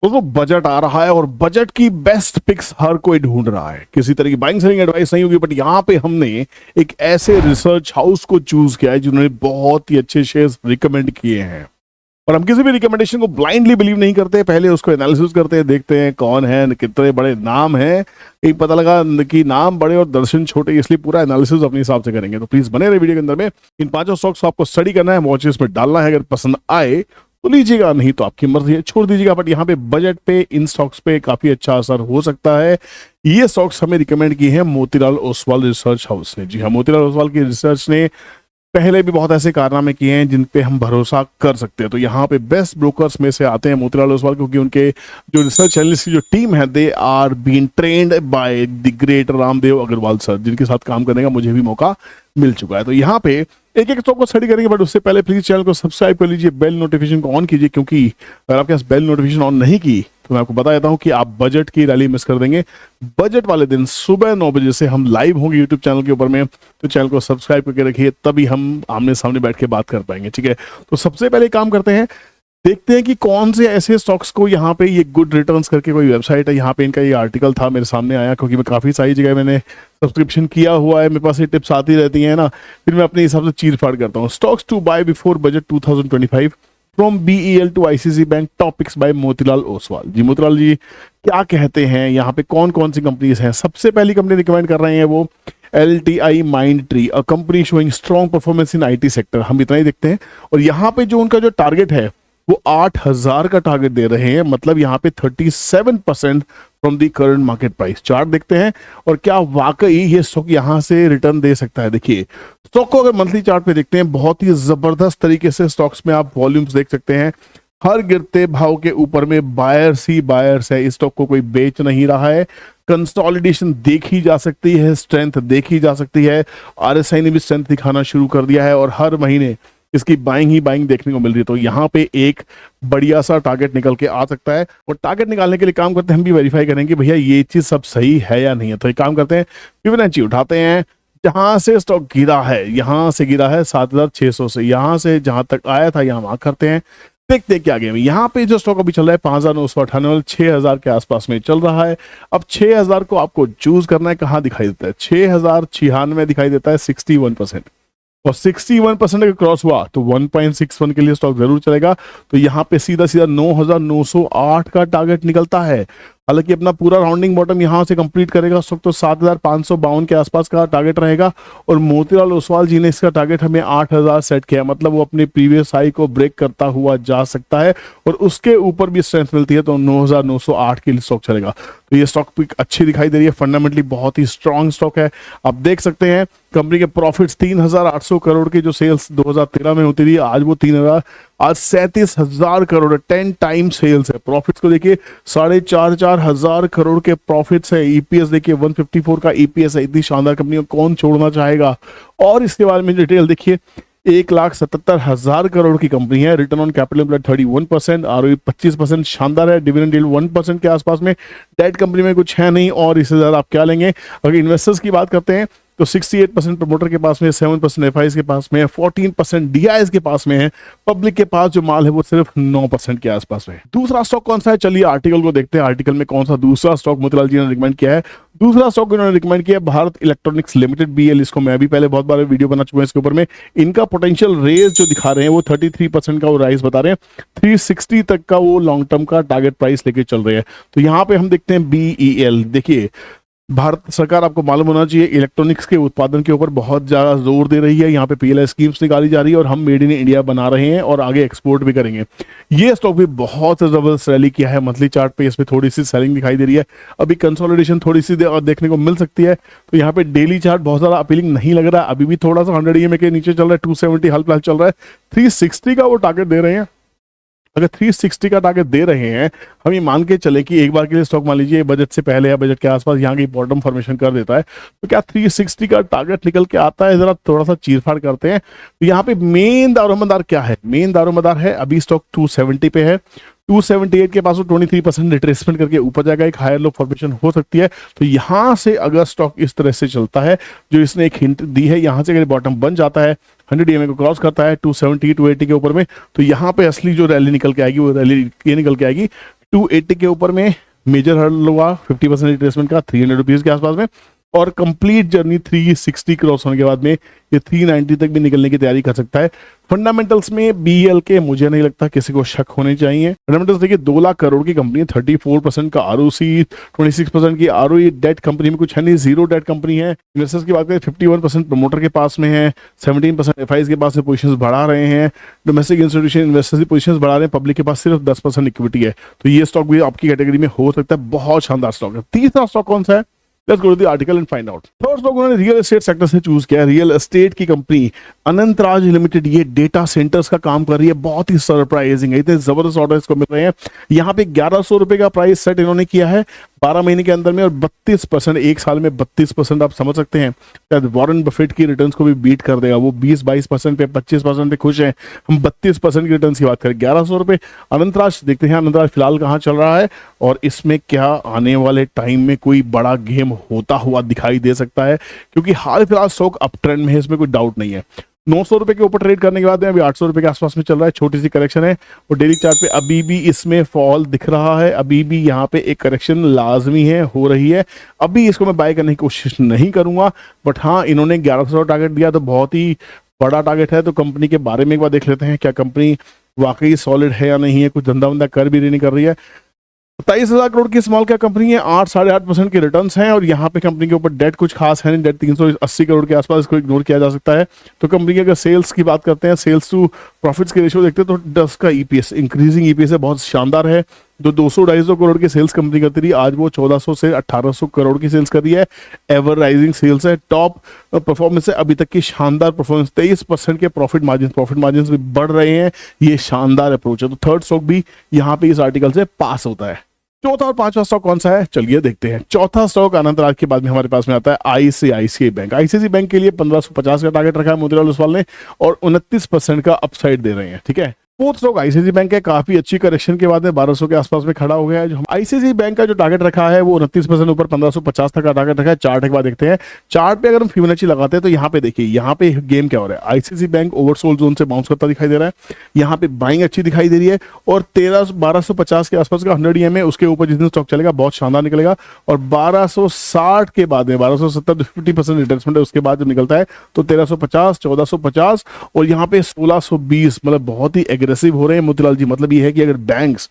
दोस्तों बजट आ रहा है और बजट की बेस्ट पिक्स हर कोई ढूंढ रहा है। किसी तरह की बाइंग सेलिंग एडवाइस नहीं होगी, बट यहाँ पे हमने एक ऐसे रिसर्च हाउस को चूज किया है जिन्होंने बहुत ही अच्छे शेयर्स रिकमेंड किए हैं। और हम किसी भी रिकमेंडेशन को ब्लाइंडली बिलीव नहीं करते, पहले उसको एनालिसिस करते हैं, देखते हैं कौन है, कितने बड़े नाम हैं। एक पता लगा कि नाम बड़े और दर्शन छोटे, इसलिए पूरा एनालिसिस अपने हिसाब से करेंगे। तो प्लीज बने रहे वीडियो के अंदर में। इन पांचों स्टॉक्स को आपको स्टडी करना है, वॉच लिस्ट में डालना है। अगर पसंद आए तो लीजिएगा, नहीं तो आपकी मर्जी है, छोड़ दीजिएगा। बट यहाँ पे बजट पे इन स्टॉक्स पे काफी अच्छा असर हो सकता है। ये स्टॉक्स हमें रिकमेंड की है मोतीलाल ओसवाल रिसर्च हाउस ने। जी हाँ, मोतीलाल ओसवाल की रिसर्च ने पहले भी बहुत ऐसे कारनामे किए हैं जिन पे हम भरोसा कर सकते हैं। तो यहाँ पे बेस्ट ब्रोकर्स में से आते हैं मोतीलाल ओसवाल, क्योंकि उनके जो रिसर्च एनालिस्ट की जो टीम है, they are been trained by the great Ramdev Agarwal sir, जिनके साथ काम करने का मुझे भी मौका मिल चुका है। तो यहाँ पे एक एक स्टॉक को स्टडी करेंगे, बट उससे पहले प्लीज चैनल को सब्सक्राइब कर लीजिए, बेल नोटिफिकेशन को ऑन कीजिए, क्योंकि अगर आपके पास बेल नोटिफिकेशन ऑन नहीं की तो मैं आपको बता देता हूं कि आप बजट की रैली मिस कर देंगे। बजट वाले दिन सुबह 9 बजे से हम लाइव होंगे यूट्यूब चैनल के ऊपर में, तो चैनल को सब्सक्राइब करके रखिए, तभी हम आमने सामने बैठ के बात कर पाएंगे। ठीक है, तो सबसे पहले काम करते हैं, देखते हैं कि कौन से ऐसे स्टॉक्स को यहाँ पे ये गुड रिटर्न्स करके कोई वेबसाइट है, यहाँ पे इनका ये आर्टिकल था मेरे सामने आया, क्योंकि मैं काफ़ी सारी जगह मैंने सब्सक्रिप्शन किया हुआ है, मेरे पास ये टिप्स आती रहती हैं ना, फिर मैं अपने हिसाब से चीर फाड़ करता हूँ। Stocks to buy before budget 2025 from BEL to ICICI bank, topics by Motilal Oswal. जी मोतीलाल जी क्या कहते हैं, यहाँ पे कौन कौन सी कंपनीज हैं। सबसे पहली कंपनी रिकमेंड कर रहे हैं वो LTI Mindtree, a company showing strong performance in IT sector. हम इतना ही देखते हैं, और यहाँ पे जो उनका जो टारगेट है वो 8,000 का टारगेट दे रहे हैं, मतलब यहाँ पे 37% from the current market price. Chart देखते हैं और क्या वाकई ये स्टॉक यहाँ से रिटर्न दे सकता है। देखिए स्टॉक को अगर मंथली चार्ट पे देखते हैं, बहुत ही जबरदस्त तरीके से स्टॉक्स में आप वॉल्यूम्स देख सकते हैं। हर गिरते भाव के ऊपर में बायर्स ही बायर्स है, इस स्टॉक को कोई बेच नहीं रहा है। कंसोलिडेशन देखी जा सकती है, स्ट्रेंथ देखी जा सकती है। RSI ने भी स्ट्रेंथ दिखाना शुरू कर दिया है और हर महीने इसकी बाइंग ही बाइंग देखने को मिल रही है। तो यहाँ पे एक बढ़िया सा टारगेट निकल के आ सकता है, और टारगेट निकालने के लिए काम करते हैं, हम भी वेरीफाई करेंगे भैया ये चीज सब सही है या नहीं है। तो एक काम करते हैं, फिबोनाची उठाते हैं, जहां से स्टॉक गिरा है, यहां से गिरा है 7,600 से, यहां से जहां तक आया था यहाँ मार्क करते हैं, देखते हैं क्या गेम है। यहाँ पे जो स्टॉक अभी चल रहा है 5,998, 6,000 के आसपास में चल रहा है। अब 6,000 को आपको चूज करना है, कहाँ दिखाई देता है, 6,096 दिखाई देता है, 61%। और 61% अगर क्रॉस हुआ तो 1.61 के लिए स्टॉक जरूर चलेगा। तो यहाँ पे सीधा सीधा 9,908 का टारगेट निकलता है। हालांकि अपना पूरा राउंडिंग बॉटम यहाँ से कंप्लीट करेगा स्टॉक, तो 7,552 के आसपास का टारगेट रहेगा। और मोतीलाल ओसवाल जी ने इसका टारगेट हमें 8,000 सेट किया, मतलब वो अपने प्रीवियस हाई को ब्रेक करता हुआ जा सकता है, और उसके ऊपर भी स्ट्रेंथ मिलती है तो 9,908 के लिए स्टॉक चलेगा। तो ये स्टॉक पिक अच्छी दिखाई दे रही है, फंडामेंटली बहुत ही स्ट्रांग स्टॉक है। आप देख सकते हैं कंपनी के प्रॉफिट्स 3,800 करोड़ की जो सेल्स 2013 में होती थी, आज वो 37,000 करोड़, 10 टाइम सेल्स है। प्रॉफिट्स को देखिए, 4,500 करोड़ के प्रॉफिट्स है। EPS देखिए 154 का EPS है। इतनी शानदार कंपनी को कौन छोड़ना चाहेगा। और इसके बारे में डिटेल देखिए, 1,77,000 करोड़ की कंपनी है। Return on capital employed 31%, ROE 25%, शानदार है। डिविडेंड यील्ड 1% के आसपास में। डेट कंपनी में कुछ है नहीं, और इससे ज्यादा आप क्या लेंगे। अगर इन्वेस्टर्स की बात करते हैं तो 68% प्रमोटर के पास में, 7% FIs के पास में, 14% DIs के पास में है। पब्लिक के पास जो माल है वो सिर्फ 9% के आसपास में है। दूसरा स्टॉक कौन सा है, चलिए आर्टिकल को देखते हैं। आर्टिकल में कौन सा दूसरा स्टॉक मोतीलाल जी ने रिकमेंड किया है। दूसरा स्टॉक इन्होंने रिकमेंड किया भारत इलेक्ट्रॉनिक्स लिमिटेड, BL। इसको मैं भी पहले बहुत बार वीडियो बना चुका हूं इसके ऊपर में। इनका पोटेंशियल रेज जो दिखा रहे हैं वो 33% का वो राइज बता रहे हैं, 360 तक का वो लॉन्ग टर्म का टारगेट प्राइस लेके चल रहे हैं। तो यहाँ पे हम देखते हैं BEL। देखिए भारत सरकार, आपको मालूम होना चाहिए, इलेक्ट्रॉनिक्स के उत्पादन के ऊपर बहुत ज्यादा जोर दे रही है। यहाँ पे PLI स्कीम्स निकाली जा रही है, और हम मेड इन इंडिया बना रहे हैं और आगे एक्सपोर्ट भी करेंगे। ये स्टॉक भी बहुत जबरदस्त रैली किया है। मंथली चार्ट पे इसमें थोड़ी सी सेलिंग दिखाई दे रही है, अभी कंसोलिडेशन थोड़ी सी देखने को मिल सकती है। तो यहाँ पे डेली चार्ट बहुत ज्यादा अपीलिंग नहीं लग रहा है, अभी भी थोड़ा सा 100 EMA के नीचे चल रहा है। 270 हल्का चल रहा है, 360 का वो टारगेट दे रहे हैं। अगर 360 का टारगेट दे रहे हैं, हम ये मान के चले कि एक बार के लिए स्टॉक मान लीजिए बजट से पहले या बजट के आसपास यहाँ की बॉटम फॉर्मेशन कर देता है, तो क्या 360 का टारगेट निकल के आता है। जरा थोड़ा सा चीरफाड़ करते हैं। तो यहाँ पे मेन दारोमदार क्या है, मेन दारोमदार है अभी स्टॉक 270 पे है। 278 के पास 23% रिट्रेसमेंट करके ऊपर जाएगा, एक हायर लो फॉर्मेशन हो सकती है। तो यहां से अगर स्टॉक इस तरह से चलता है, जो इसने एक हिंट दी है, यहां से अगर बॉटम बन जाता है, 100 EMA को क्रॉस करता है 270 280 के ऊपर में, तो यहाँ पे असली जो रैली निकल के आएगी वो रैली ये निकल के आएगी 280 के ऊपर में मेजर हर्डल हुआ 50% रिट्रेसमेंट का 300 रुपीज के आसपास में, और कंप्लीट जर्नी 360 क्रॉस होने के बाद में ये 390 तक भी निकलने की तैयारी कर सकता है। फंडामेंटल्स में बीएल के मुझे नहीं लगता किसी को शक होने चाहिए। फंडामेंटल्स देखिए 2 लाख करोड़ की कंपनी है, 34% का आरओसी, 26% की आरओई, डेट कंपनी में कुछ है नहीं, जीरो डेट कंपनी है। इन्वेस्टर्स की बात करें 51% प्रमोटर के पास में है, 17% एफआईज के पास में पोजीशंस बढ़ा रहे हैं, डोमेस्टिक इंस्टीट्यूशन इन्वेस्टर्स की पोजीशंस बढ़ा रहे हैं, पब्लिक के पास सिर्फ 10% इक्विटी है। तो ये स्टॉक भी आपकी कैटेगरी में हो सकता है, बहुत शानदार स्टॉक है। तीसरा स्टॉक कौन सा है? Let's go to the article and find out. Third stock उन्होंने रियल एस्टेट सेक्टर से चूज किया। रियल एस्टेट की कंपनी अनंतराज लिमिटेड, ये डेटा सेंटर्स का काम कर रही है। बहुत ही सरप्राइजिंग है, इतने जबरदस्त ऑर्डर इसको मिल रहे हैं। यहाँ पे 1100 रुपए का प्राइस सेट इन्होंने किया है 12 महीने के अंदर में, और 32% एक साल में 32% आप समझ सकते हैं शायद वॉरेन बफेट की रिटर्न्स को भी बीट कर देगा। वो 20-22% पे 25% पे खुश हैं, हम 32% की रिटर्न्स की बात करें। 1100 रुपए अनंतराज। देखते हैं अनंतराज फिलहाल कहाँ चल रहा है और इसमें क्या आने वाले टाइम में कोई बड़ा गेम होता हुआ दिखाई दे सकता है, क्योंकि हाल फिलहाल स्टॉक अप ट्रेंड में है, इसमें कोई डाउट नहीं है। 900 रुपए के ऊपर ट्रेड करने के बाद में अभी 800 रुपए के आसपास में चल रहा है, छोटी सी करेक्शन है, और डेली चार्ट पे अभी भी इसमें फॉल दिख रहा है। अभी भी यहाँ पे एक करेक्शन लाजमी है, हो रही है। अभी इसको मैं बाय करने की कोशिश नहीं करूंगा, बट हाँ इन्होंने 1100 टारगेट दिया तो बहुत ही बड़ा टारगेट है। तो कंपनी के बारे में एक बार देख लेते हैं, क्या कंपनी वाकई सॉलिड है या नहीं है, कुछ धंधा वंदा कर भी नहीं कर रही है। 27,000 करोड़ की स्मॉल कैप कंपनी है, 8-8.5% के रिटर्न्स हैं, और यहाँ पे कंपनी के ऊपर डेट कुछ खास है नहीं, डेट 380 करोड़ के आसपास, इसको इग्नोर किया जा सकता है। तो कंपनी की अगर सेल्स की बात करते हैं, सेल्स टू प्रॉफिट्स के रेशियो देखते हैं तो 10 का ईपीएस, इंक्रीजिंग ईपीएस है, बहुत शानदार है। जो 200-250 करोड़ की सेल्स कंपनी करती रही, आज वो 1400 से 1800 करोड़ की सेल्स कर रही है। एवर राइजिंग सेल्स है, टॉप परफॉर्मेंस है अभी तक की, शानदार परफॉर्मेंस। 23% के प्रॉफिट मार्जिन भी बढ़ रहे हैं, ये शानदार अप्रोच है। तो थर्ड स्टॉक भी यहाँ पे इस आर्टिकल से पास होता है। चौथा और पांचवा स्टॉक कौन सा है, चलिए देखते हैं। चौथा स्टॉक अनंतराज के बाद में हमारे पास में आता है आईसीआईसीआई बैंक। आईसीआईसीआई बैंक के लिए 1550 का टारगेट रखा है मोतीलाल ओसवाल ने, और 29% का अपसाइड दे रहे हैं, ठीक है। फोर्थ स्टॉक आईसीआईसीआई बैंक है, काफी अच्छी करेक्शन के बाद में 1200 के आसपास में खड़ा हो गया है। जो आईसीआईसीआई बैंक का जो टारगेट रखा है वो 29% ऊपर 1550 तक का टारगेट रखा है। चार्ट एक बार देखते हैं, चार्ट पे अगर हम फिबोनाची लगाते हैं तो यहाँ पे देखिए, यहाँ पे गेम क्या हो रहा है। आईसीआईसीआई बैंक ओवरसोल्ड जोन से बाउंस करता दिखाई दे रहा है, यहाँ पे बाइंग अच्छी दिखाई दे रही है, और 1250 के आसपास का 100 EM है, उसके ऊपर जिस दिन स्टॉक चलेगा बहुत शानदार निकलेगा। और 1260 के बाद में 1270 50% रिटर्न्समेंट है, उसके बाद जब निकलता है तो 1350, 1450, और यहाँ पे 1620, मतलब बहुत ही एग्रेसिव हो रहे हैं मोतीलाल जी। मतलब ये है कि अगर बैंक्स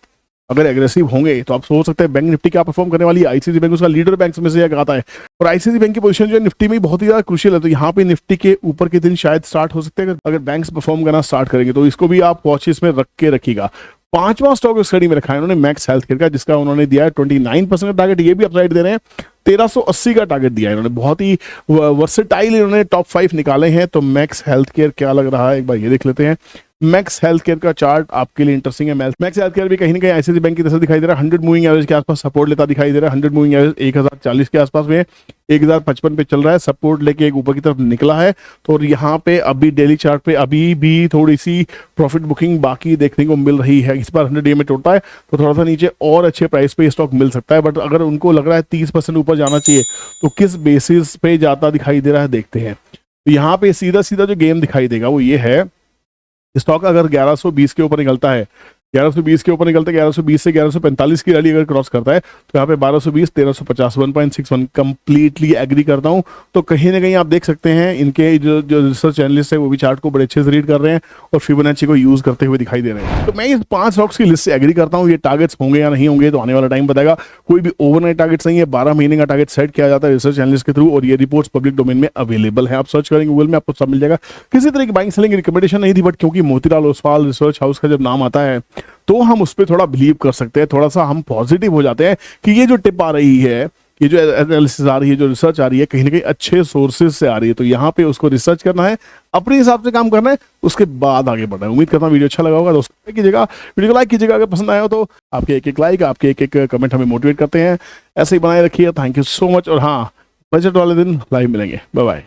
अगर एग्रेसिव होंगे तो आप सोच सकते हैं बैंक निफ्टी क्या परफॉर्म करने वाली है। आईसीआईसीआई बैंक उसका लीडर बैंक्स में से एक आता है, और आईसीआईसीआई बैंक की पोजीशन जो है निफ्टी में बहुत ही ज्यादा क्रूशियल है। तो यहाँ पे निफ्टी के ऊपर के दिन शायद स्टार्ट हो सकते हैं अगर बैंक्स परफॉर्म करना स्टार्ट करेंगे, तो इसको भी आप वॉचेस में रख के रखिएगा। पांचवा स्टॉक स्टडी में रखा है उन्होंने मैक्स हेल्थ केयर का, जिसका उन्होंने दिया है 29% का टारगेट, ये भी अपसाइड दे रहे हैं। 1380 का टारगेट दिया है इन्होंने, बहुत ही वर्सेटाइल इन्होंने टॉप 5 निकाले हैं। तो मैक्स हेल्थ केयर क्या लग रहा है, एक बार ये देख लेते हैं। मैक्स हेल्थ केयर का चार्ट आपके लिए इंटरेस्टिंग है। मैक्स हेल्थ केयर भी कहीं ना कहीं आईसीआईसीआई बैंक की तरह दिखाई दे रहा है, 100 मूविंग एवरेज के आसपास सपोर्ट लेता दिखाई दे रहा है। 100 मूविंग एवरेज 1040 के आसपास में 1055 पे चल रहा है, सपोर्ट लेके एक ऊपर की तरफ निकला है। तो यहाँ पे अभी डेली चार्ट पे अभी भी थोड़ी सी प्रॉफिट बुकिंग बाकी देखने को मिल रही है। इस बार 100 EM में टूटता है तो थोड़ा सा नीचे और अच्छे प्राइस पे स्टॉक मिल सकता है, बट अगर उनको लग रहा है 30% ऊपर जाना चाहिए तो किस बेसिस पे जाता दिखाई दे रहा है देखते हैं। तो यहाँ पे सीधा सीधा जो गेम दिखाई देगा वो ये है, स्टॉक अगर 1120 के ऊपर निकलता है, 1120 के ऊपर निकलता है, 1120 से 1145 की रैली अगर क्रॉस करता है तो यहाँ पे 1220, 1350, 1.61 कंप्लीटली एग्री करता हूँ। तो कहीं ना कहीं आप देख सकते हैं इनके जो रिसर्च एनालिस्ट है वो भी चार्ट को बड़े अच्छे से रीड कर रहे हैं और फिबोनाची को यूज करते हुए दिखाई दे रहे हैं। तो मैं इस 5 स्टॉक्स की लिस्ट से एग्री करता हूँ। ये टारगेट्स होंगे या नहीं होंगे तो आने वाला टाइम बताएगा। कोई भी ओवरनाइट टारगेट्स नहीं है, 12 महीने का टारगेट सेट किया जाता है रिसर्च एनालिस्ट के थ्रू, और ये रिपोर्ट्स पब्लिक डोमेन में अवेलेबल है। आप सर्च करेंगे गूगल में, आपको सब मिल जाएगा। किसी तरह की बाइंग सेलिंग रिकमेंडेशन नहीं थी, बट क्योंकि मोतीलाल ओसवाल रिसर्च हाउस का जब नाम आता है तो हम उस पर थोड़ा बिलीव कर सकते हैं, थोड़ा सा हम पॉजिटिव हो जाते हैं कि ये जो टिप आ रही है, ये जो एनालिसिस आ रही है, जो रिसर्च आ रही है, कहीं ना कहीं अच्छे सोर्सेज से आ रही है। तो यहाँ पे उसको रिसर्च करना है, अपने हिसाब से काम करना है, उसके बाद आगे बढ़ना है। उम्मीद करता हूँ वीडियो अच्छा लगा होगा। दोस्तों कीजिएगा, वीडियो को लाइक कीजिएगा अगर पसंद आया हो तो। आपके एक लाइक, आपके एक कमेंट हमें मोटिवेट करते हैं। ऐसे ही बनाए रखिए। Thank you so much. और हाँ, बजट वाले दिन लाइव मिलेंगे। Bye bye.